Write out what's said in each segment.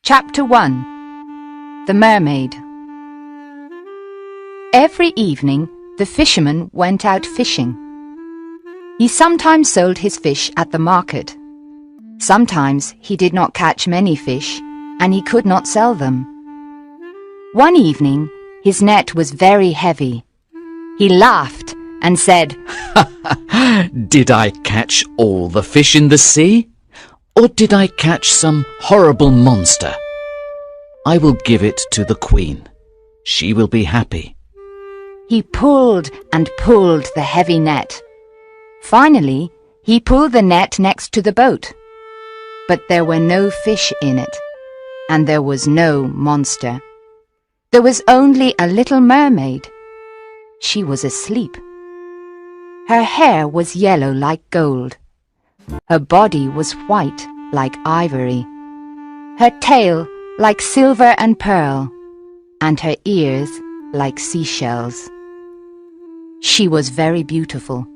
Chapter 1. The Mermaid. Every evening, the fisherman went out fishing. He sometimes sold his fish at the market. Sometimes he did not catch many fish, and he could not sell them. One evening, his net was very heavy. He laughed and said, "Did I catch all the fish in the sea? Or did I catch some horrible monster? I will give it to the queen. She will be happy." He pulled and pulled the heavy net. Finally, he pulled the net next to the boat. But there were no fish in it, and there was no monster. There was only a little mermaid. She was asleep. Her hair was yellow like gold. Her body was white like ivory. Her tail like silver and pearl, and her ears like seashells. She was very beautiful.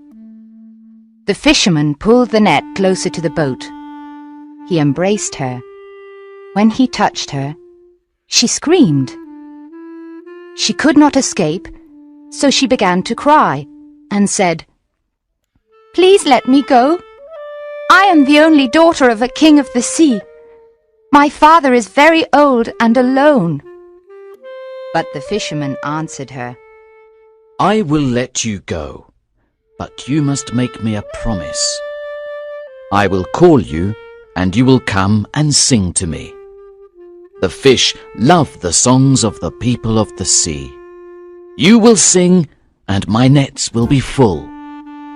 The fisherman pulled the net closer to the boat. He embraced her. When he touched her, she screamed. She could not escape, so she began to cry and said, "Please let me go. I am the only daughter of a king of the sea. My father is very old and alone." But the fisherman answered her, "I will let you go, but you must make me a promise. I will call you, and you will come and sing to me. The fish love the songs of the people of the sea. You will sing, and my nets will be full."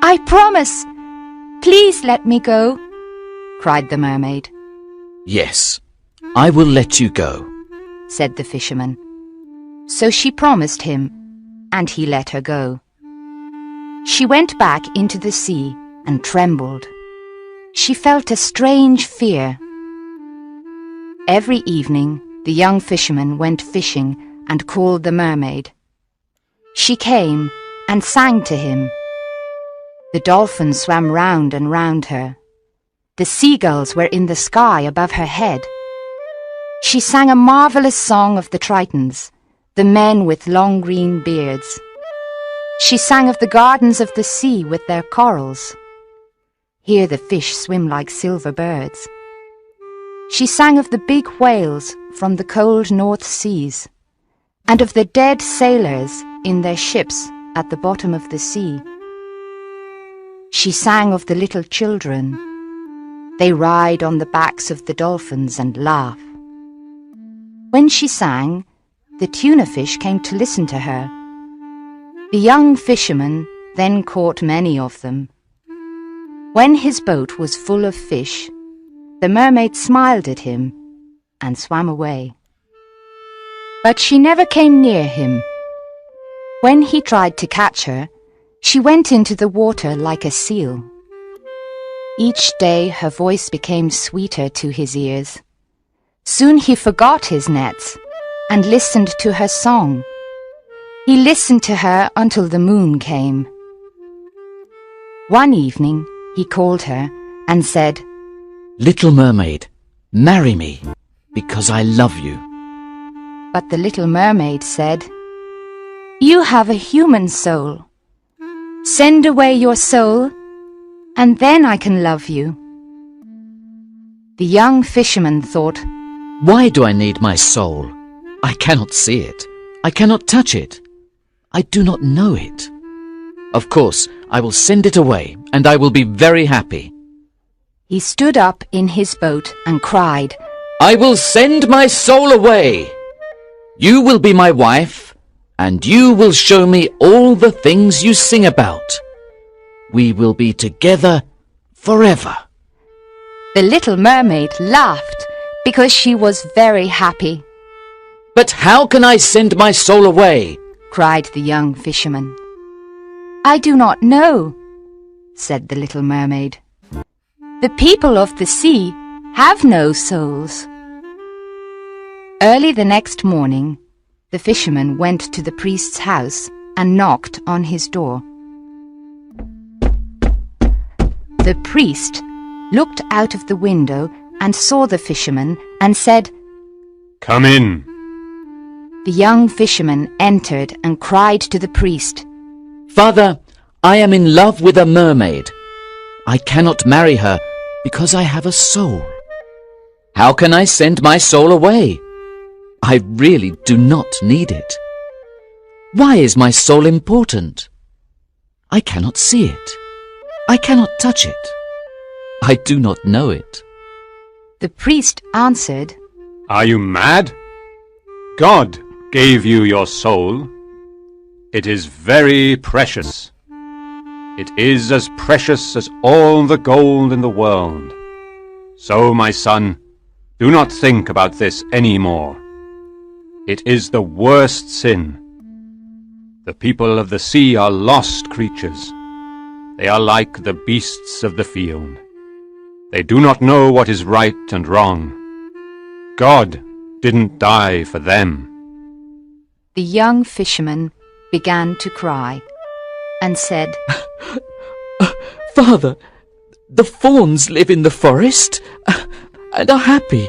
"I promise. Please let me go," cried the mermaid. "Yes, I will let you go," said the fisherman. So she promised him, and he let her go. She went back into the sea and trembled. She felt a strange fear. Every evening, the young fisherman went fishing and called the mermaid. She came and sang to him. The dolphins swam round and round her. The seagulls were in the sky above her head. She sang a marvelous song of the Tritons, the men with long green beards. She sang of the gardens of the sea with their corals. Here the fish swim like silver birds. She sang of the big whales from the cold North Seas, and of the dead sailors in their ships at the bottom of the sea. She sang of the little children. They ride on the backs of the dolphins and laugh. When she sang, the tuna fish came to listen to her. The young fisherman then caught many of them. When his boat was full of fish, the mermaid smiled at him and swam away. But she never came near him. When he tried to catch her, she went into the water like a seal. Each day her voice became sweeter to his ears. Soon he forgot his nets and listened to her song. He listened to her until the moon came. One evening he called her and said, "Little mermaid, marry me, because I love you." But the little mermaid said, "You have a human soul. Send away your soul, and then I can love you." The young fisherman thought, "Why do I need my soul? I cannot see it. I cannot touch it. I do not know it. Of course, I will send it away, and I will be very happy." He stood up in his boat and cried, "I will send my soul away. You will be my wife, and you will show me all the things you sing about. We will be together forever." The little mermaid laughed because she was very happy. "But how can I send my soul away?" cried the young fisherman. "I do not know," said the little mermaid. "The people of the sea have no souls." Early the next morning, the fisherman went to the priest's house and knocked on his door. The priest looked out of the window and saw the fisherman and said, Come in. The young fisherman entered and cried to the priest, Father, I am in love with a mermaid. I cannot marry her because I have a soul. How can I send my soul away? I really do not need it. Why is my soul important? I cannot see it. I cannot touch it. I do not know it. The priest answered, Are you mad? God gave you your soul. It is very precious. It is as precious as all the gold in the world. So, my son, do not think about this any more. It is the worst sin. The people of the sea are lost creatures. They are like the beasts of the field. They do not know what is right and wrong. God didn't die for them. The young fisherman began to cry and said, Father, the fawns live in the forest and are happy.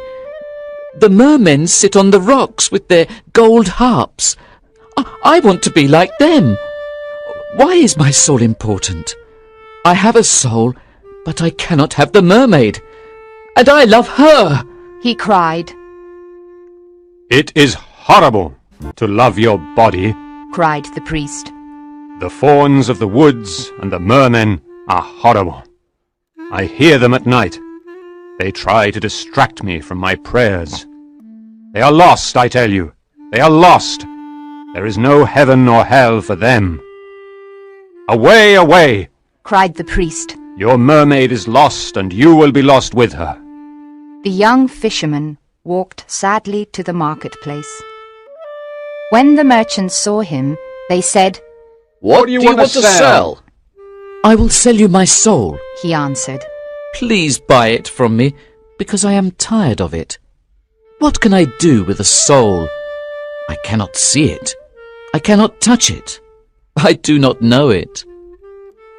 The mermen sit on the rocks with their gold harps. I want to be like them. Why is my soul important? I have a soul, but I cannot have the mermaid. And I love her, he cried. It is horrible to love your body. Cried the priest. The fawns of the woods and the mermen are horrible. I hear them at night. They try to distract me from my prayers. They are lost, I tell you. They are lost. There is no heaven or hell for them. Away, away! Cried the priest. Your mermaid is lost, and you will be lost with her. The young fisherman walked sadly to the marketplace. When the merchants saw him, they said, What do you want to sell? I will sell you my soul, he answered. Please buy it from me, because I am tired of it. What can I do with a soul? I cannot see it. I cannot touch it. I do not know it.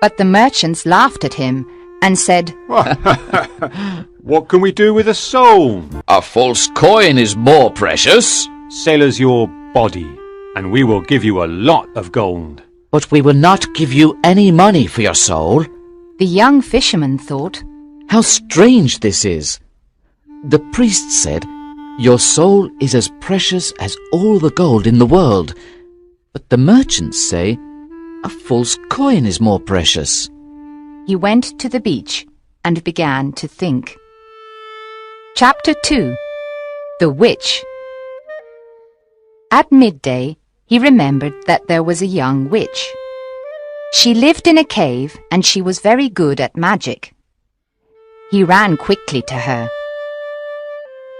But the merchants laughed at him and said, What can we do with a soul? A false coin is more precious. Sell us your body, and we will give you a lot of gold. But we will not give you any money for your soul. The young fisherman thought, How strange this is. The priest said, Your soul is as precious as all the gold in the world. But the merchants say, A false coin is more precious. He went to the beach and began to think. Chapter 2. The Witch. At midday, he remembered that there was a young witch. She lived in a cave and she was very good at magic. He ran quickly to her.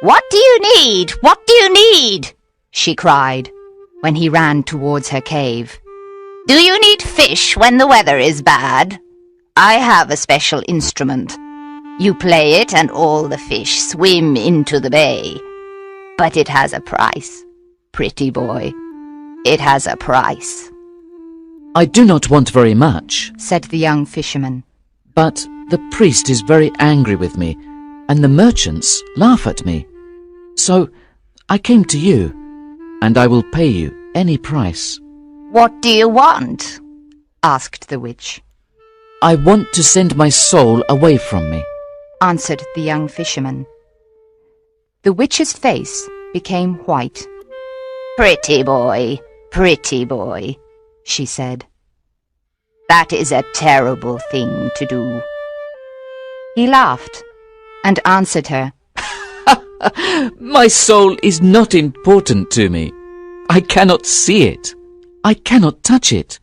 What do you need? What do you need? She cried when he ran towards her cave. Do you need fish when the weather is bad? I have a special instrument. You play it and all the fish swim into the bay. But it has a price, pretty boy. It has a price. I do not want very much, said the young fisherman. But the priest is very angry with me, and the merchants laugh at me. So I came to you, and I will pay you any price. What do you want? Asked the witch. I want to send my soul away from me, answered the young fisherman. The witch's face became white. Pretty boy, she said. That is a terrible thing to do. He laughed and answered her. My soul is not important to me. I cannot see it. I cannot touch it.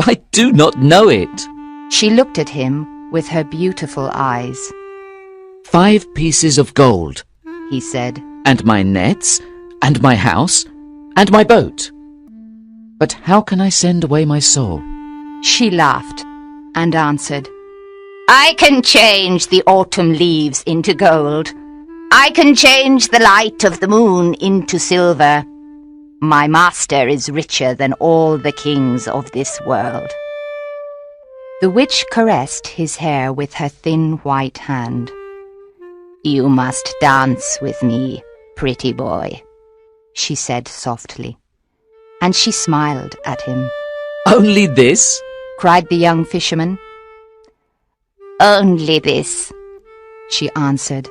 I do not know it. She looked at him with her beautiful eyes. 5 pieces of gold, he said. And my nets, and my house, and my boat. But how can I send away my soul? She laughed and answered, I can change the autumn leaves into gold. I can change the light of the moon into silver. My master is richer than all the kings of this world. The witch caressed his hair with her thin white hand. You must dance with me, pretty boy, she said softly, and she smiled at him. Only this? Cried the young fisherman. Only this, she answered,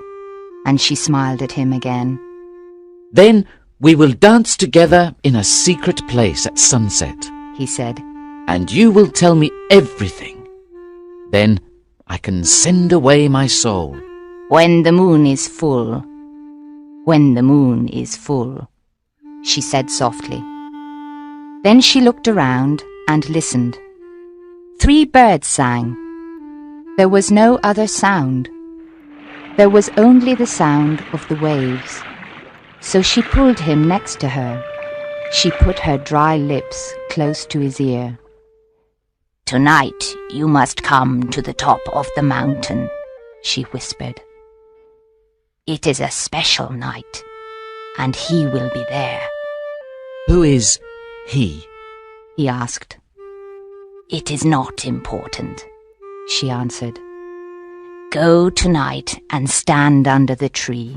and she smiled at him again. Then we will dance together in a secret place at sunset, he said, and you will tell me everything. Then I can send away my soul. When the moon is full, when the moon is full, she said softly. Then she looked around and listened. 3 birds sang. There was no other sound. There was only the sound of the waves. So she pulled him next to her. She put her dry lips close to his ear. Tonight you must come to the top of the mountain, she whispered. It is a special night, and he will be there. Who is he? He asked. It is not important, she answered. Go tonight and stand under the tree,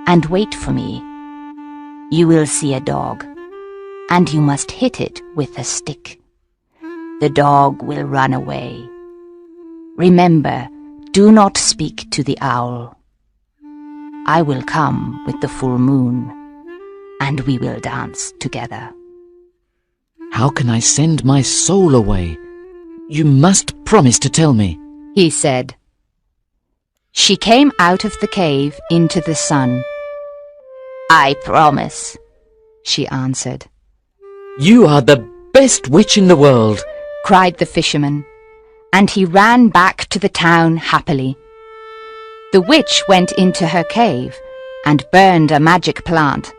and wait for me. You will see a dog, and you must hit it with a stick. The dog will run away. Remember, do not speak to the owl. I will come with the full moon, and we will dance together. How can I send my soul away? You must promise to tell me, he said. She came out of the cave into the sun. I promise, she answered. You are the best witch in the world, cried the fisherman, and he ran back to the town happily. The witch went into her cave and burned a magic plant.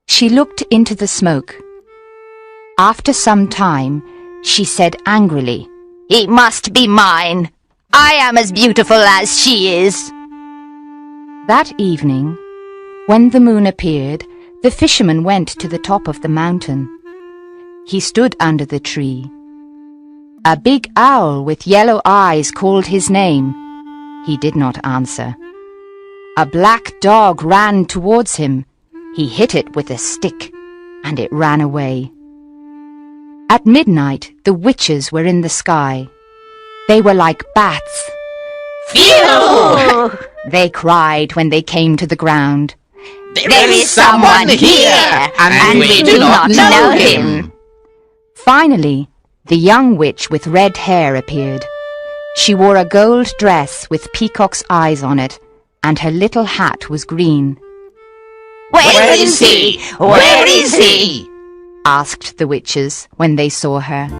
She looked into the smoke. After some time, she said angrily, It must be mine. I am as beautiful as she is. That evening, when the moon appeared, the fisherman went to the top of the mountain. He stood under the tree. A big owl with yellow eyes called his name. He did not answer. A black dog ran towards him. He hit it with a stick, and it ran away. At midnight, the witches were in the sky. They were like bats. Phew! They cried when they came to the ground. There is someone here, and we do not know him. Finally, the young witch with red hair appeared. She wore a gold dress with peacock's eyes on it, and her little hat was green. Where is he? Where is he? Asked the witches when they saw her.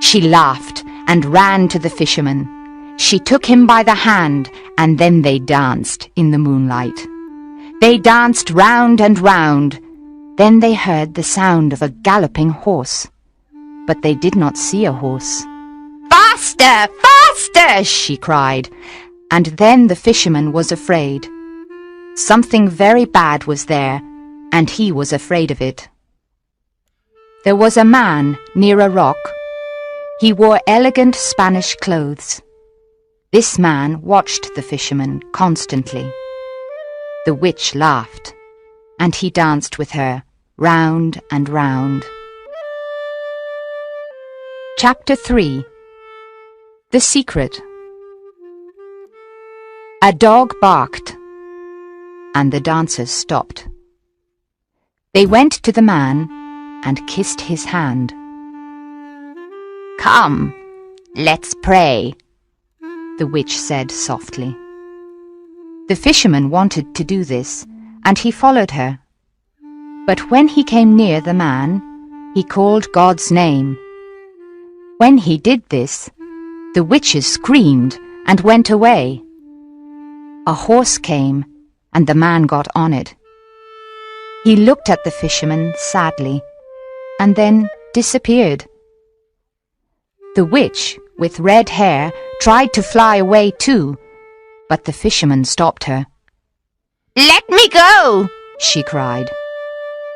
She laughed and ran to the fisherman. She took him by the hand, and then they danced in the moonlight. They danced round and round. Then they heard the sound of a galloping horse. But they did not see a horse. Faster! Faster! She cried. And then the fisherman was afraid. Something very bad was there, and he was afraid of it. There was a man near a rock. He wore elegant Spanish clothes. This man watched the fisherman constantly. The witch laughed, and he danced with her round and round. Chapter 3. The Secret. A dog barked, and the dancers stopped. They went to the man and kissed his hand. Come, let's pray, the witch said softly. The fisherman wanted to do this, and he followed her. But when he came near the man, he called God's name. When he did this, the witches screamed and went away. A horse came, and the man got on it. He looked at the fisherman sadly, and then disappeared. The witch, with red hair, tried to fly away too, but the fisherman stopped her. Let me go, she cried.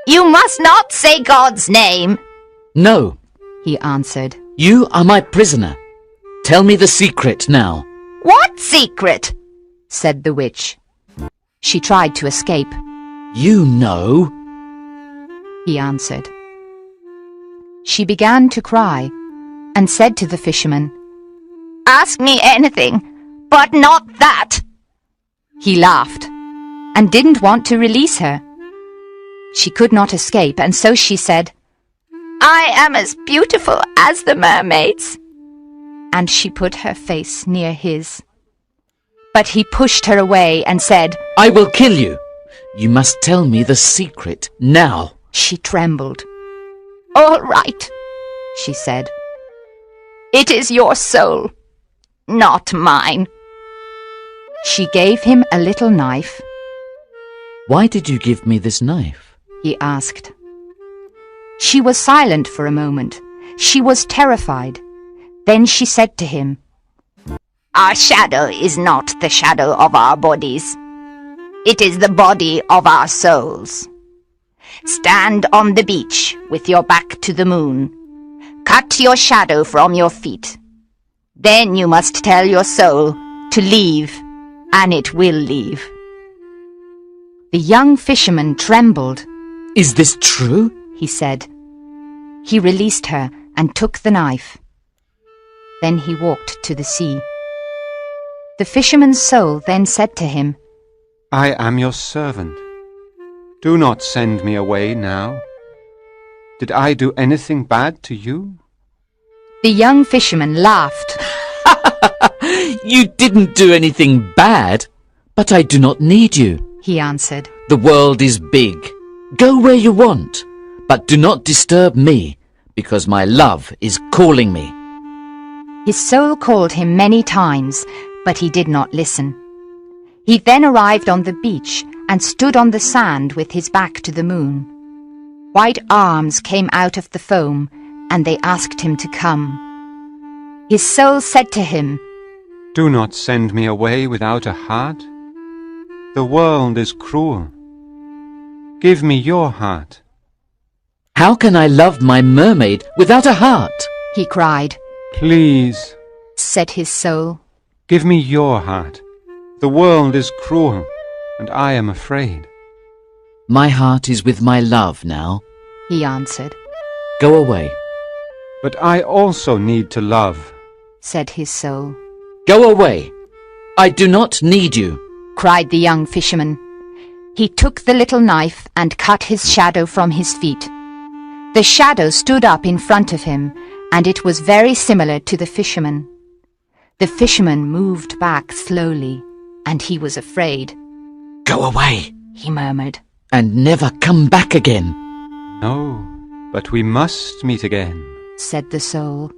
You must not say God's name. No, he answered. You are my prisoner. Tell me the secret now. What secret? Said the witch. She tried to escape. You know, he answered. She began to cry and said to the fisherman, "Ask me anything, but not that." He laughed and didn't want to release her. She could not escape, and so she said, "I am as beautiful as the mermaids." And she put her face near his. But he pushed her away and said, I will kill you. You must tell me the secret now. She trembled. "All right," she said. "It is your soul, not mine." She gave him a little knife. Why did you give me this knife? He asked. She was silent for a moment. She was terrified. Then she said to him, "Our shadow is not the shadow of our bodies. It is the body of our souls. Stand on the beach with your back to the moon. Cut your shadow from your feet. Then you must tell your soul to leave, and it will leave." The young fisherman trembled. Is this true? He said. He released her and took the knife. Then he walked to the sea. The fisherman's soul then said to him, I am your servant. Do not send me away now. Did I do anything bad to you? The young fisherman laughed. You didn't do anything bad, but I do not need you, He answered. The world is big. Go where you want, but do not disturb me, because my love is calling me. His soul called him many times, but he did not listen. He then arrived on the beach and stood on the sand with his back to the moon. White arms came out of the foam, and they asked him to come. His soul said to him, Do not send me away without a heart. The world is cruel. Give me your heart. How can I love my mermaid without a heart? He cried. Please, said his soul. Give me your heart. The world is cruel, and I am afraid. My heart is with my love now, he answered. Go away. But I also need to love, said his soul. Go away. I do not need you, cried the young fisherman. He took the little knife and cut his shadow from his feet. The shadow stood up in front of him, and it was very similar to the fisherman. The fisherman moved back slowly, and he was afraid. Go away, he murmured, and never come back again. No, but we must meet again, said the soul.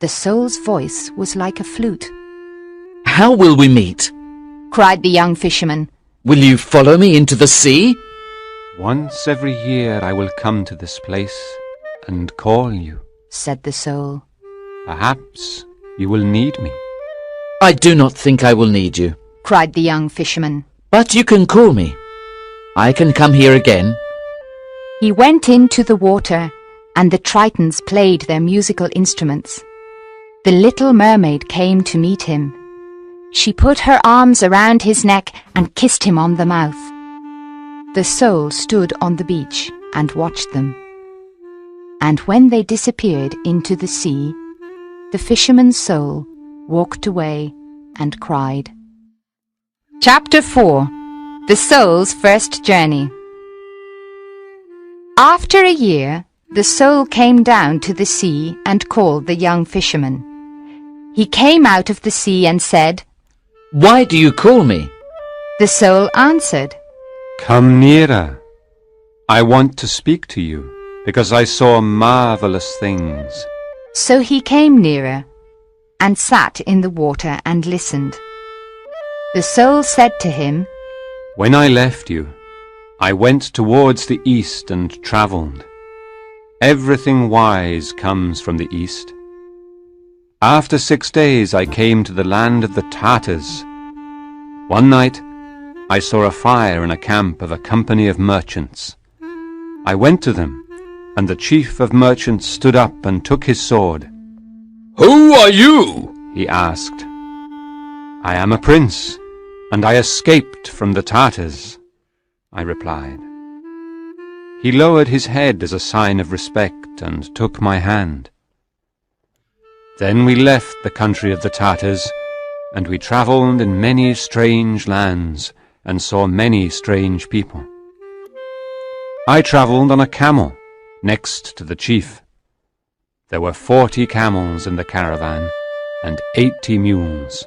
The soul's voice was like a flute. How will we meet? cried the young fisherman. Will you follow me into the sea? Once every year I will come to this place and call you, said the soul. Perhaps you will need me. I do not think I will need you, cried the young fisherman. But you can call me. I can come here again. He went into the water, and the tritons played their musical instruments. The little mermaid came to meet him. She put her arms around his neck and kissed him on the mouth. The soul stood on the beach and watched them. And when they disappeared into the sea, the fisherman's soul walked away and cried. Chapter 4. The Soul's First Journey. After a year, the soul came down to the sea and called the young fisherman. He came out of the sea and said, Why do you call me? The soul answered, Come nearer. I want to speak to you, because I saw marvelous things. So he came nearer and sat in the water and listened. The soul said to him, When I left you, I went towards the east and travelled. Everything wise comes from the east. After 6 days I came to the land of the Tartars. One night I saw a fire in a camp of a company of merchants. I went to them, and the chief of merchants stood up and took his sword. Who are you? He asked. I am a prince, and I escaped from the Tartars, I replied. He lowered his head as a sign of respect and took my hand. Then we left the country of the Tartars, and we travelled in many strange lands and saw many strange people. I travelled on a camel next to the chief. There were 40 camels in the caravan and 80 mules.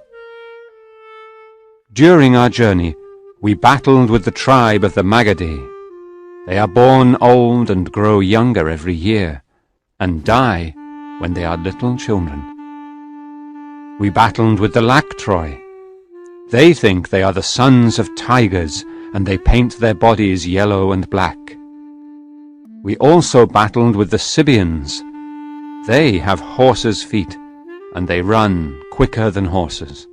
During our journey, we battled with the tribe of the Magadi. They are born old and grow younger every year, and die when they are little children. We battled with the Lactroi. They think they are the sons of tigers, and they paint their bodies yellow and black. We also battled with the Sibians. They have horses' feet, and they run quicker than horses.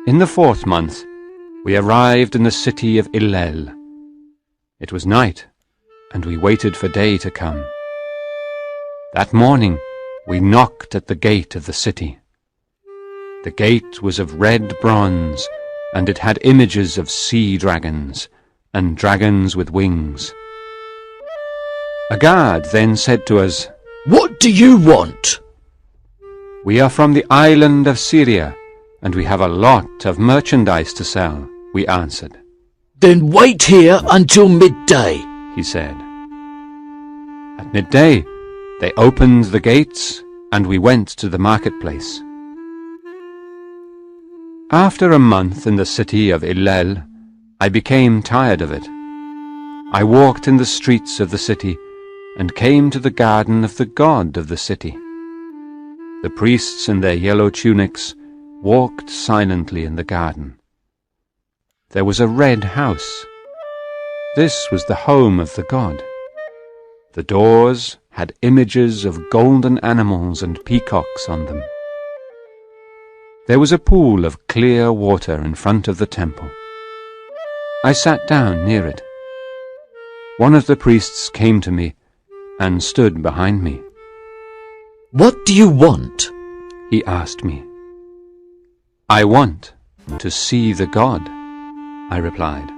In the 4th month, we arrived in the city of Illel. It was night, and we waited for day to come. That morning, we knocked at the gate of the city. The gate was of red bronze, and it had images of sea dragons and dragons with wings. A guard then said to us, "What do you want?" "We are from the island of Syria, and we have a lot of merchandise to sell," we answered. "Then wait here until midday," he said. At midday, they opened the gates, and we went to the marketplace. After a month in the city of Illel, I became tired of it. I walked in the streets of the city and came to the garden of the god of the city. The priests in their yellow tunics walked silently in the garden. There was a red house. This was the home of the god. The doors had images of golden animals and peacocks on them. There was a pool of clear water in front of the temple. I sat down near it. One of the priests came to me and stood behind me. "What do you want?" He asked me. "I want to see the god," I replied.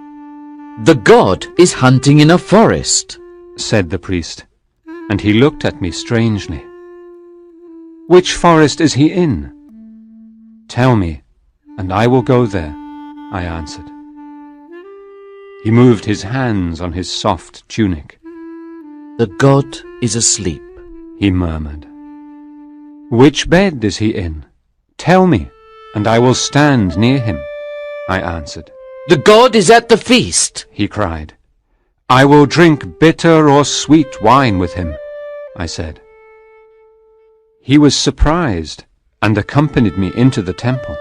"The god is hunting in a forest," said the priest, and he looked at me strangely. "Which forest is he in?" "Tell me, and I will go there," I answered. He moved his hands on his soft tunic. "The god is asleep," he murmured. "Which bed is he in? Tell me, and I will stand near him," I answered. "The god is at the feast," he cried. "I will drink bitter or sweet wine with him," I said. He was surprised and accompanied me into the temple.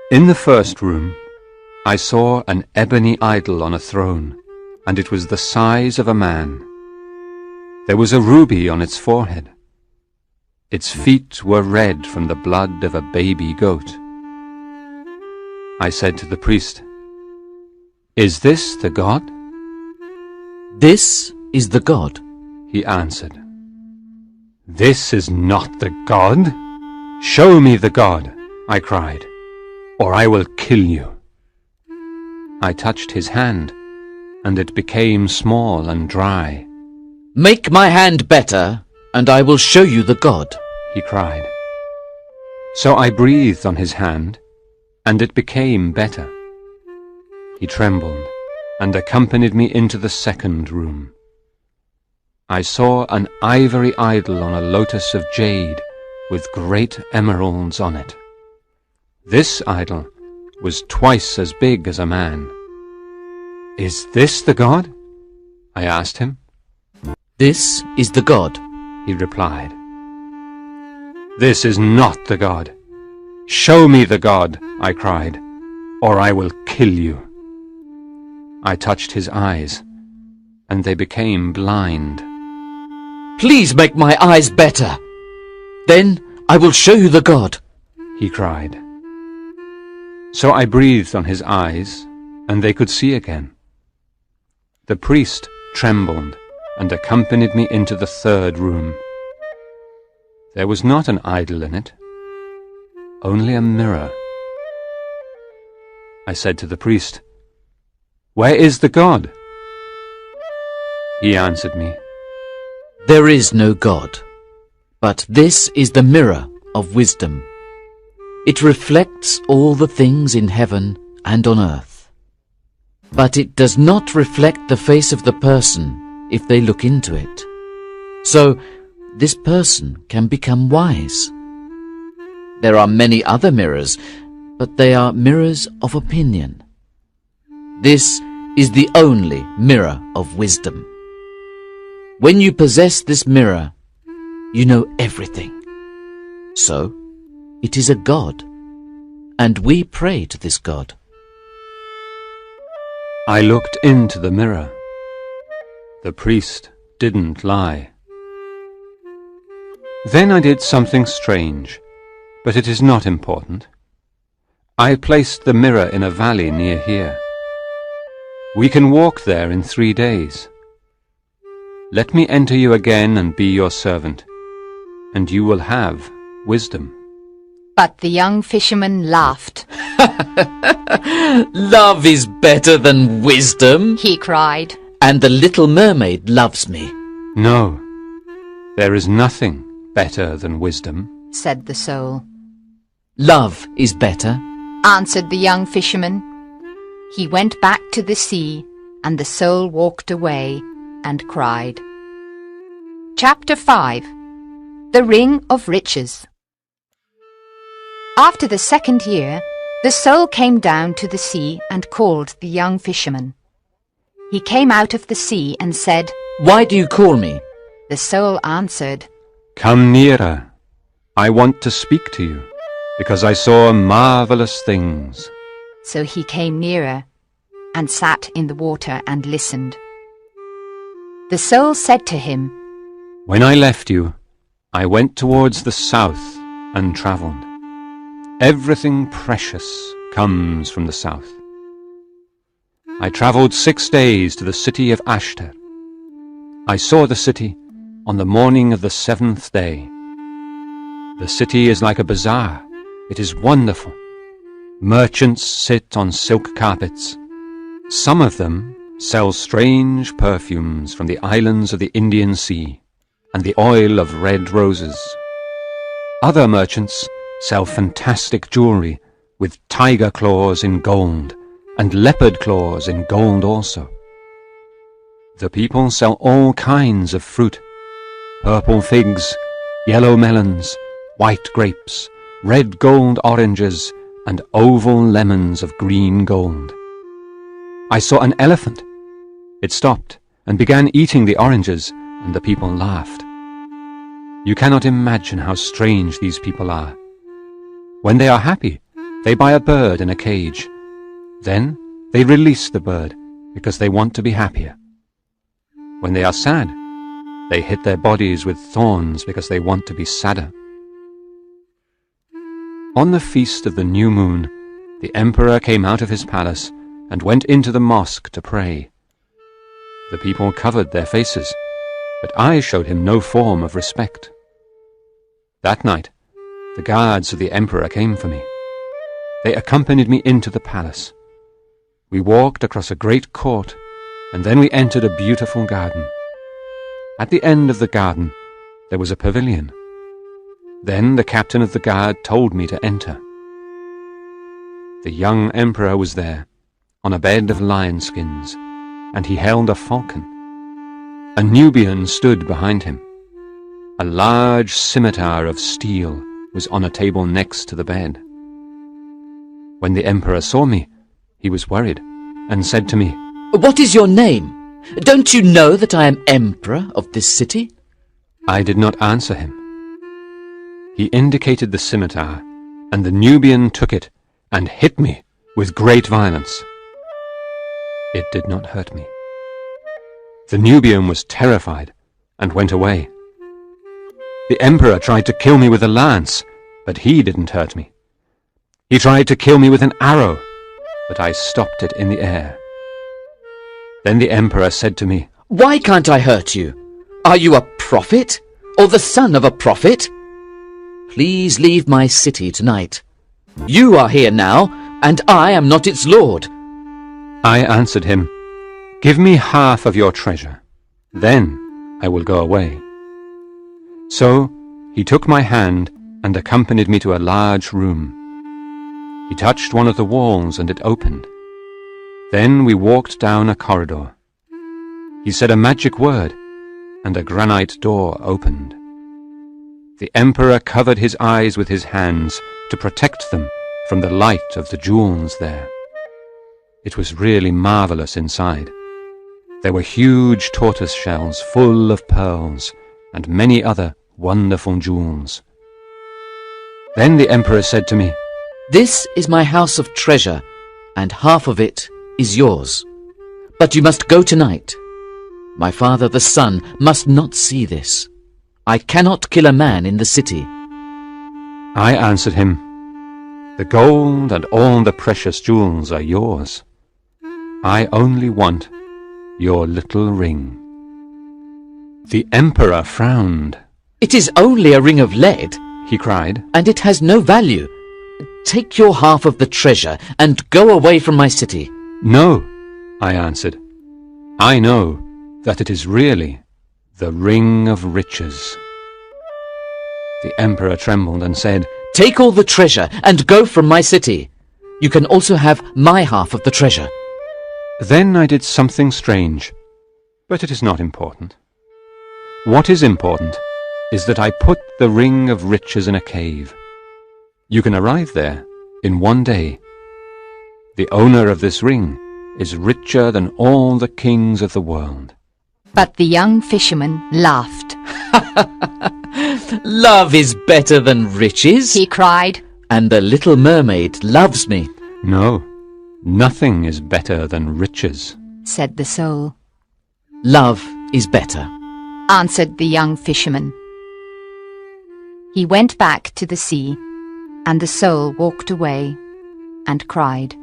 In the first room, I saw an ebony idol on a throne, and it was the size of a man. There was a ruby on its forehead. Its feet were red from the blood of a baby goat. I said to the priest, "Is this the god?" "This is the god," he answered. "This is not the god. Show me the god," I cried, "or I will kill you." I touched his hand, and it became small and dry. "Make my hand better, and I will show you the god," he cried. So I breathed on his hand, and it became better. He trembled and accompanied me into the second room. I saw an ivory idol on a lotus of jade with great emeralds on it. This idol was twice as big as a man. "Is this the god?" I asked him. "This is the god," he replied. "This is not the god. Show me the god," I cried, "or I will kill you." I touched his eyes, and they became blind. "Please make my eyes better. Then I will show you the god," he cried. So I breathed on his eyes, and they could see again. The priest trembled and accompanied me into the third room. There was not an idol in it, only a mirror. I said to the priest, "Where is the god?" he answered me. There is no God, but this is the mirror of wisdom. It reflects all the things in heaven and on earth. But it does not reflect the face of the person if they look into it. So this person can become wise. There are many other mirrors, but they are mirrors of opinion. This is the only mirror of wisdom. When you possess this mirror, you know everything. So, it is a God, and we pray to this God. I looked into the mirror. The priest didn't lie. Then I did something strange, but it is not important. I placed the mirror in a valley near here. We can walk there in 3 days. Let me enter you again and be your servant, and you will have wisdom. But the young fisherman laughed. Love is better than wisdom, He cried. and the little mermaid loves me. No, there is nothing better than wisdom. Said the soul. Love is better. Answered the young fisherman. He went back to the sea, and the soul walked away and cried. Chapter 5. The Ring of Riches. After the 2nd year, the soul came down to the sea and called the young fisherman. He came out of the sea and said, Why do you call me? The soul answered, Come nearer. I want to speak to you, because I saw marvelous things. So he came nearer and sat in the water and listened. The soul said to him, When I left you, I went towards the south and travelled. Everything precious comes from the south. I travelled 6 days to the city of Ashtar. I saw the city on the morning of the 7th day. The city is like a bazaar. It is wonderful. Merchants sit on silk carpets. Some of them sell strange perfumes from the islands of the Indian Sea and the oil of red roses. Other merchants sell fantastic jewelry with tiger claws in gold and leopard claws in gold also. The people sell all kinds of fruit: purple figs, yellow melons, white grapes, red gold oranges, and oval lemons of green gold. I saw an elephant. It stopped and began eating the oranges, and the people laughed. You cannot imagine how strange these people are. When they are happy, they buy a bird in a cage. Then they release the bird because they want to be happier. When they are sad, they hit their bodies with thorns because they want to be sadder. On the feast of the new moon, the emperor came out of his palace and went into the mosque to pray. The people covered their faces, but I showed him no form of respect. That night, the guards of the emperor came for me. They accompanied me into the palace. We walked across a great court, and then we entered a beautiful garden. At the end of the garden, there was a pavilion. Then the captain of the guard told me to enter. The young emperor was there, on a bed of lion skins, and he held a falcon. A Nubian stood behind him. A large scimitar of steel was on a table next to the bed. When the emperor saw me, he was worried and said to me, What is your name? Don't you know that I am emperor of this city? I did not answer him. He indicated the scimitar, and the Nubian took it and hit me with great violence. It did not hurt me. The Nubian was terrified and went away. The emperor tried to kill me with a lance, but he didn't hurt me. He tried to kill me with an arrow, but I stopped it in the air. Then the emperor said to me, Why can't I hurt you? Are you a prophet, or the son of a prophet? Please leave my city tonight. You are here now, and I am not its lord. I answered him, Give me half of your treasure. Then I will go away." So he took my hand and accompanied me to a large room. He touched one of the walls and it opened. Then we walked down a corridor. He said a magic word, and a granite door opened. The emperor covered his eyes with his hands to protect them from the light of the jewels there. It was really marvelous inside. There were huge tortoise shells full of pearls and many other wonderful jewels. Then the emperor said to me, "This is my house of treasure, and half of it is yours. But you must go tonight. My father the sun must not see this. I cannot kill a man in the city." I answered him, "The gold and all the precious jewels are yours. I only want your little ring." The emperor frowned. "It is only a ring of lead," he cried. "and it has no value. Take your half of the treasure and go away from my city." "No," I answered. "I know that it is really the ring of riches." The emperor trembled and said, "Take all the treasure and go from my city. You can also have my half of the treasure." Then I did something strange, but it is not important. What is important is that I put the ring of riches in a cave. You can arrive there in one day. The owner of this ring is richer than all the kings of the world. But the young fisherman laughed. "Love is better than riches," He cried. "and the little mermaid loves me." "No, nothing is better than riches." Said the soul. "Love is better." Answered the young fisherman. He went back to the sea, and the soul walked away and cried.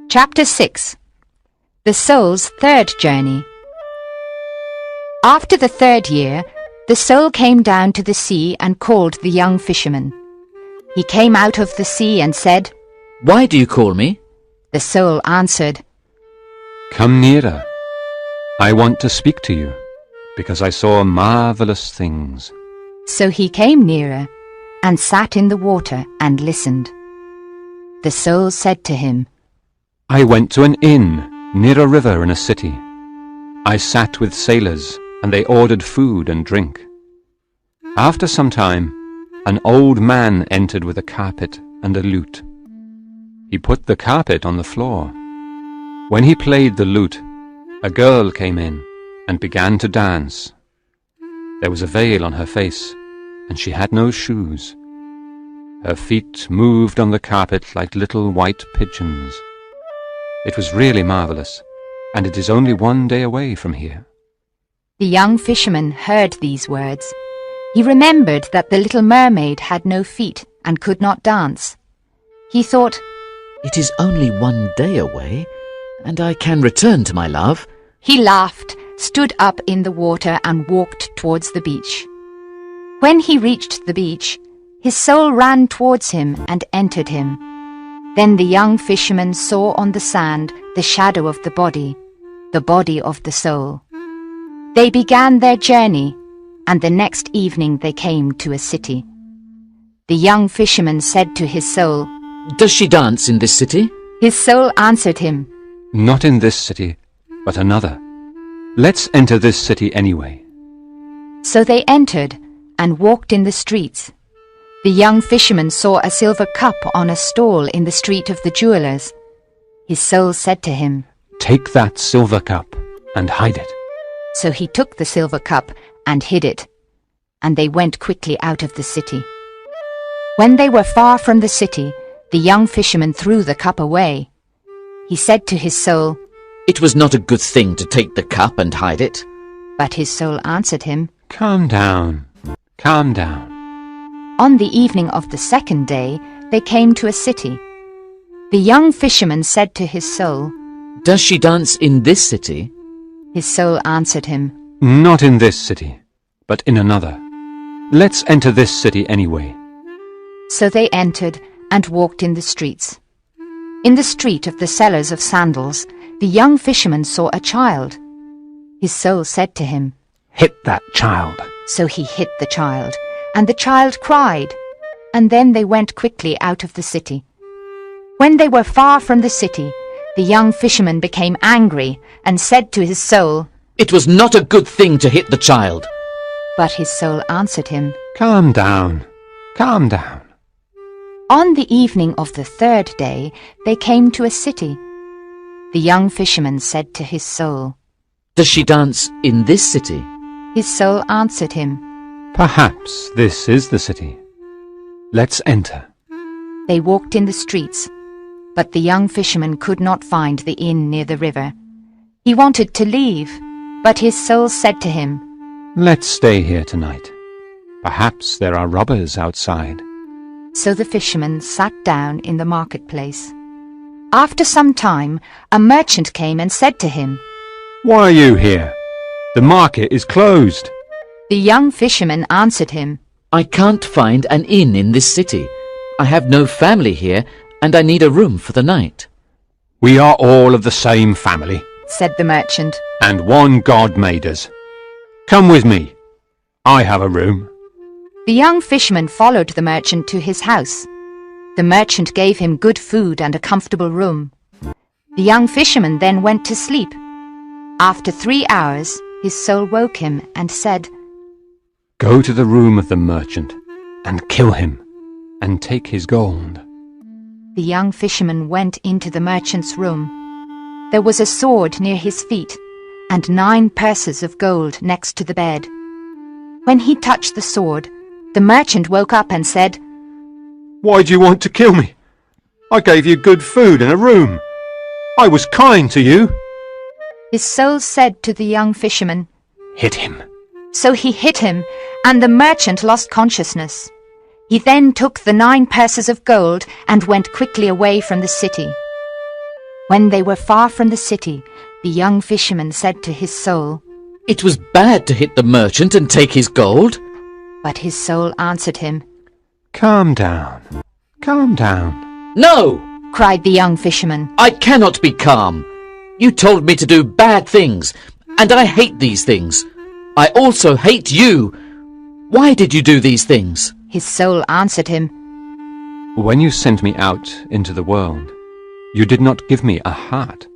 Chapter 6. The Soul's Third Journey. After the third year, the soul came down to the sea and called the young fisherman. He came out of the sea and said, "Why do you call me?" The soul answered, "Come nearer. I want to speak to you, because I saw marvelous things." So he came nearer and sat in the water and listened. The soul said to him, "I went to an inn near a river in a city. I sat with sailors, and they ordered food and drink. After some time, an old man entered with a carpet and a lute. He put the carpet on the floor. When he played the lute, a girl came in and began to dance. There was a veil on her face, and she had no shoes. Her feet moved on the carpet like little white pigeons. It was really marvelous, and it is only one day away from here." The young fisherman heard these words. He remembered that the little mermaid had no feet and could not dance. He thought, "It is only one day away, and I can return to my love." He laughed, stood up in the water and walked towards the beach. When he reached the beach, his soul ran towards him and entered him. Then the young fisherman saw on the sand the shadow of the body of the soul. They began their journey, and the next evening they came to a city. The young fisherman said to his soul, "Does she dance in this city?" His soul answered him, "Not in this city, but another. Let's enter this city anyway." So they entered and walked in the streets. The young fisherman saw a silver cup on a stall in the street of the jewelers. His soul said to him, "Take that silver cup and hide it." So he took the silver cup and hid it, and they went quickly out of the city. When they were far from the city, the young fisherman threw the cup away. He said to his soul, "It was not a good thing to take the cup and hide it." But his soul answered him, "Calm down, calm down." On the evening of the second day, they came to a city. The young fisherman said to his soul, "Does she dance in this city?" His soul answered him, "Not in this city, but in another. Let's enter this city anyway." So they entered and walked in the streets. In the street of the sellers of sandals, the young fisherman saw a child. His soul said to him, "Hit that child." So he hit the child, and the child cried, and then they went quickly out of the city. When they were far from the city, the young fisherman became angry and said to his soul, It was not a good thing to hit the child. but his soul answered him. Calm down, calm down. On the evening of the third day, they came to a city. The young fisherman said to his soul. Does she dance in this city? His soul answered him. Perhaps this is the city. Let's enter. They walked in the streets, but the young fisherman could not find the inn near the river. He wanted to leave, but his soul said to him, Let's stay here tonight. Perhaps there are robbers outside. So the fisherman sat down in the marketplace. After some time, a merchant came and said to him, Why are you here? The market is closed. The young fisherman answered him, I can't find an inn in this city. I have no family here, and I need a room for the night. We are all of the same family, said the merchant. and one God made us. Come with me. I have a room. The young fisherman followed the merchant to his house. The merchant gave him good food and a comfortable room. The young fisherman then went to sleep. After 3 hours, his soul woke him and said, Go to the room of the merchant and kill him and take his gold. The young fisherman went into the merchant's room. There was a sword near his feet and 9 purses of gold next to the bed. When he touched the sword, the merchant woke up and said, Why do you want to kill me? I gave you good food and a room. I was kind to you. His soul said to the young fisherman. Hit him. So he hit him, and the merchant lost consciousness. He then took the 9 purses of gold and went quickly away from the city. When they were far from the city, the young fisherman said to his soul, It was bad to hit the merchant and take his gold. But his soul answered him. Calm down. Calm down. No! Cried the young fisherman. I cannot be calm. You told me to do bad things, and I hate these things. I also hate you. Why did you do these things? His soul answered him. When you sent me out into the world, you did not give me a heart.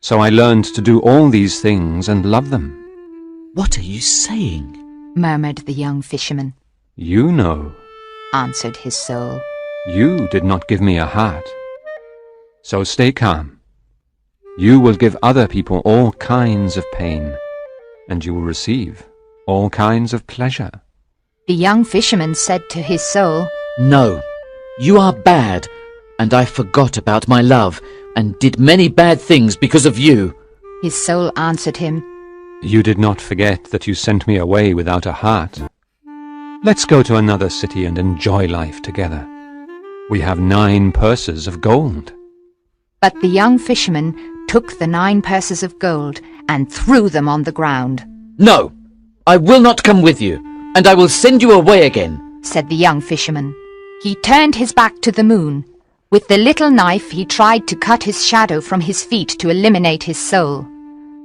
So I learned to do all these things and love them. What are you saying? Murmured the young fisherman. You know. Answered his soul. You did not give me a heart. So stay calm. You will give other people all kinds of pain, and you will receive all kinds of pleasure. The young fisherman said to his soul, No, you are bad, and I forgot about my love, and did many bad things because of you. His soul answered him. You did not forget that you sent me away without a heart. Let's go to another city and enjoy life together. We have 9 purses of gold. But the young fisherman took the 9 purses of gold and threw them on the ground. No, I will not come with you, and I will send you away again, said the young fisherman. He turned his back to the moon. With the little knife he tried to cut his shadow from his feet to eliminate his soul.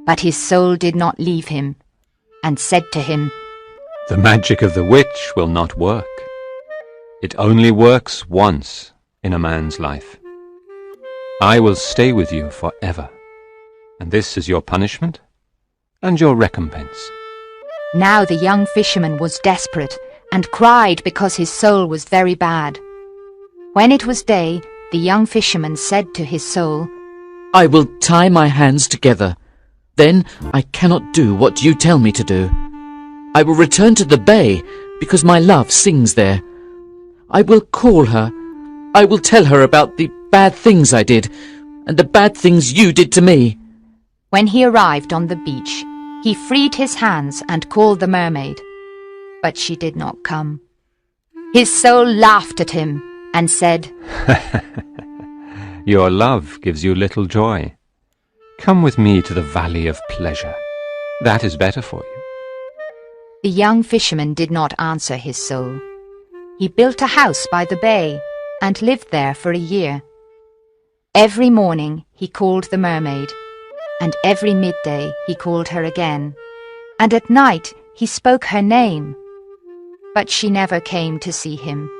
But his soul did not leave him, and said to him, The magic of the witch will not work. It only works once in a man's life. I will stay with you forever, and this is your punishment and your recompense. Now the young fisherman was desperate and cried because his soul was very bad. When it was day, the young fisherman said to his soul, I will tie my hands together. Then I cannot do what you tell me to do. I will return to the bay because my love sings there. I will call her. I will tell her about the bad things I did and the bad things you did to me. When he arrived on the beach, he freed his hands and called the mermaid. But she did not come. His soul laughed at him and said, Your love gives you little joy. Come with me to the valley of pleasure. That is better for you. The young fisherman did not answer his soul. He built a house by the bay and lived there for a year. Every morning he called the mermaid. and every midday he called her again, and at night he spoke her name. But she never came to see him,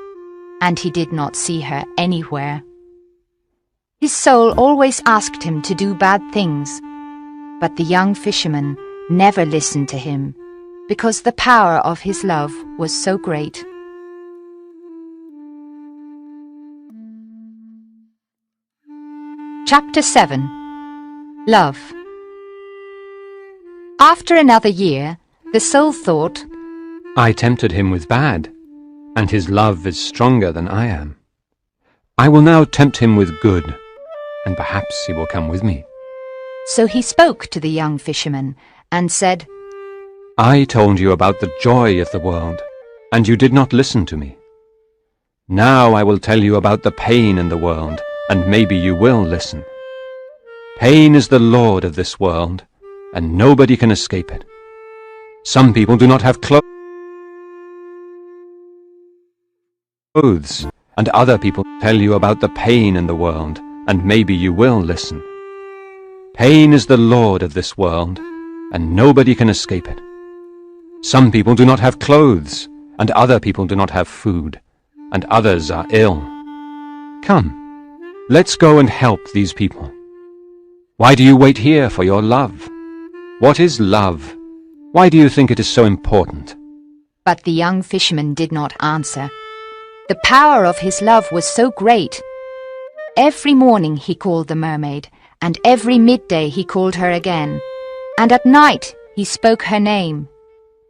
and he did not see her anywhere. His soul always asked him to do bad things, but the young fisherman never listened to him, because the power of his love was so great. Chapter 7. Love. After another year, the soul thought, I tempted him with bad, and his love is stronger than I am. I will now tempt him with good, and perhaps he will come with me. So he spoke to the young fisherman and said, I told you about the joy of the world, and you did not listen to me. Now I will tell you about the pain in the world, and maybe you will listen. Pain is the lord of this world, and nobody can escape it. Some people do not have clothes, and other people tell you about the pain in the world, and maybe you will listen. Pain is the lord of this world, and nobody can escape it. Some people do not have clothes, and other people do not have food, and others are ill. Come, let's go and help these people. Why do you wait here for your love? What is love? Why do you think it is so important? But the young fisherman did not answer. The power of his love was so great. Every morning he called the mermaid, and every midday he called her again, and at night he spoke her name.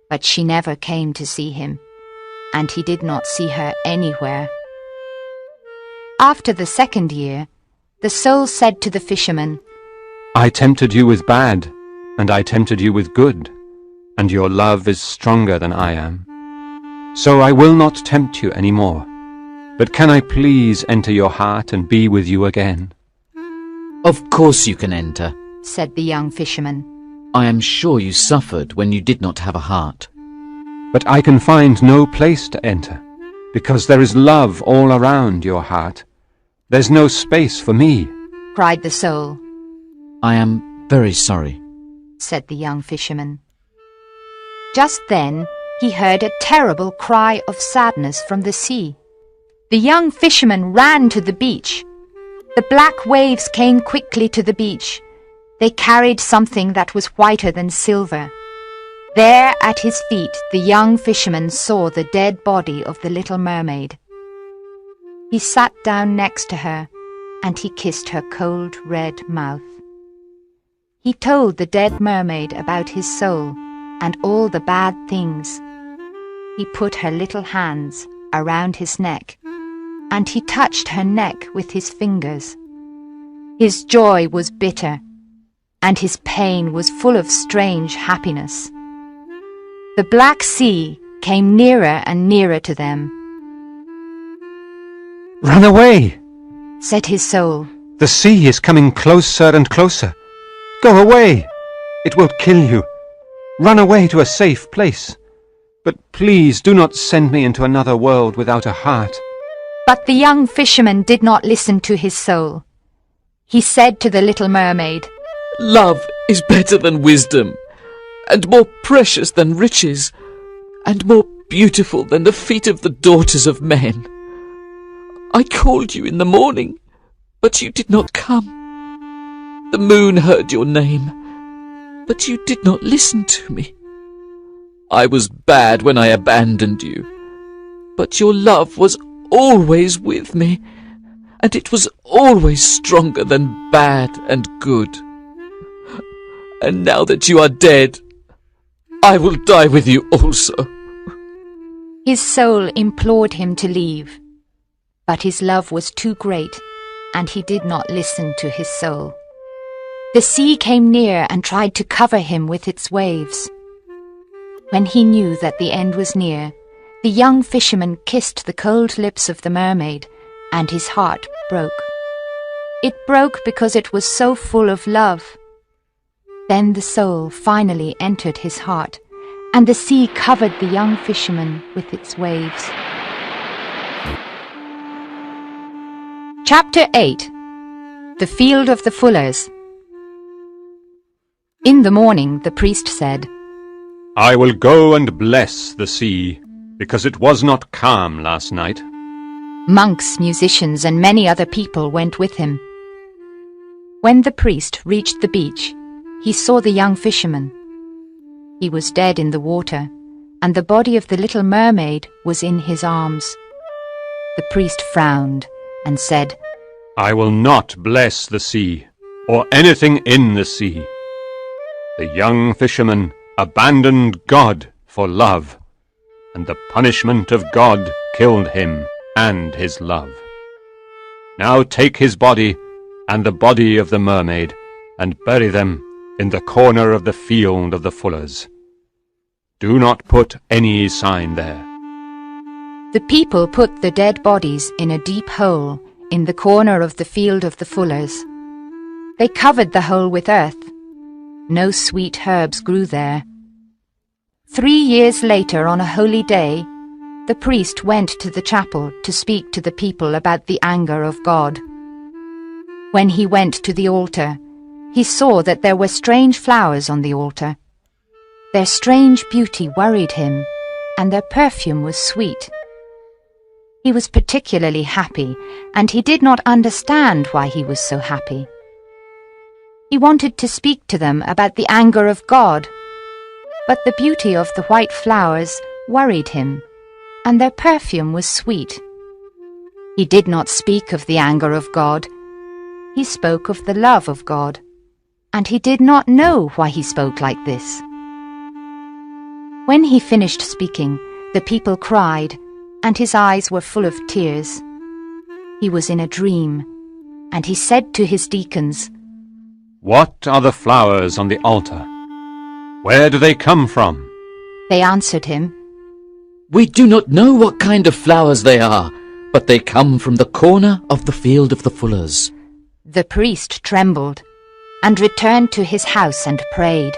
But she never came to see him, and he did not see her anywhere. After the second year, the soul said to the fisherman, I tempted you with bad, and I tempted you with good, and your love is stronger than I am. So I will not tempt you any more. But can I please enter your heart and be with you again? Of course you can enter, said the young fisherman. I am sure you suffered when you did not have a heart. But I can find no place to enter, because there is love all around your heart. There's no space for me, cried the soul. I am very sorry, said the young fisherman. Just then he heard a terrible cry of sadness from the sea. The young fisherman ran to the beach. The black waves came quickly to the beach. They carried something that was whiter than silver. There at his feet the young fisherman saw the dead body of the little mermaid. He sat down next to her, and he kissed her cold red mouth. He told the dead mermaid about his soul and all the bad things. He put her little hands around his neck, and he touched her neck with his fingers. His joy was bitter, and his pain was full of strange happiness. The black sea came nearer and nearer to them. Run away, said his soul. The sea is coming closer and closer. Go away, it will kill you. Run away to a safe place. But please do not send me into another world without a heart. But the young fisherman did not listen to his soul. He said to the little mermaid, Love is better than wisdom, and more precious than riches, and more beautiful than the feet of the daughters of men. I called you in the morning, but you did not come. The moon heard your name, but you did not listen to me. I was bad when I abandoned you, but your love was always with me, and it was always stronger than bad and good. And now that you are dead, I will die with you also. His soul implored him to leave, but his love was too great, and he did not listen to his soul. The sea came near and tried to cover him with its waves. When he knew that the end was near, the young fisherman kissed the cold lips of the mermaid, and his heart broke. It broke because it was so full of love. Then the soul finally entered his heart, and the sea covered the young fisherman with its waves. Chapter 8. The Field of the Fullers. In the morning the priest said, I will go and bless the sea, because it was not calm last night. Monks, musicians, and many other people went with him. When the priest reached the beach, he saw the young fisherman. He was dead in the water, and the body of the little mermaid was in his arms. The priest frowned and said, I will not bless the sea, or anything in the sea. The young fisherman abandoned God for love, and the punishment of God killed him and his love. Now take his body and the body of the mermaid, and bury them in the corner of the field of the fullers. Do not put any sign there. The people put the dead bodies in a deep hole in the corner of the field of the fullers. They covered the hole with earth. No sweet herbs grew there. 3 years later, on a holy day, the priest went to the chapel to speak to the people about the anger of God. When he went to the altar, he saw that there were strange flowers on the altar. Their strange beauty worried him, and their perfume was sweet. He was particularly happy, and he did not understand why he was so happy. He wanted to speak to them about the anger of God, but the beauty of the white flowers worried him, and their perfume was sweet. He did not speak of the anger of God. He spoke of the love of God, and he did not know why he spoke like this. When he finished speaking, the people cried, and his eyes were full of tears. He was in a dream, and he said to his deacons, What are the flowers on the altar? Where do they come from? They answered him, We do not know what kind of flowers they are, but they come from the corner of the field of the fullers. The priest trembled and returned to his house and prayed.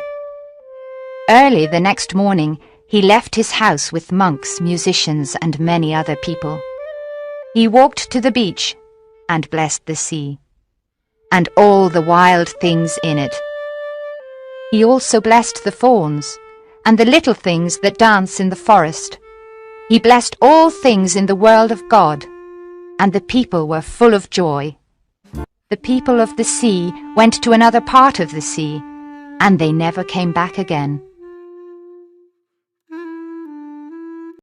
Early the next morning, he left his house with monks, musicians, and many other people. He walked to the beach and blessed the sea, and all the wild things in it. He also blessed the fawns and the little things that dance in the forest. He blessed all things in the world of God, and the people were full of joy. The people of the sea went to another part of the sea, and they never came back again.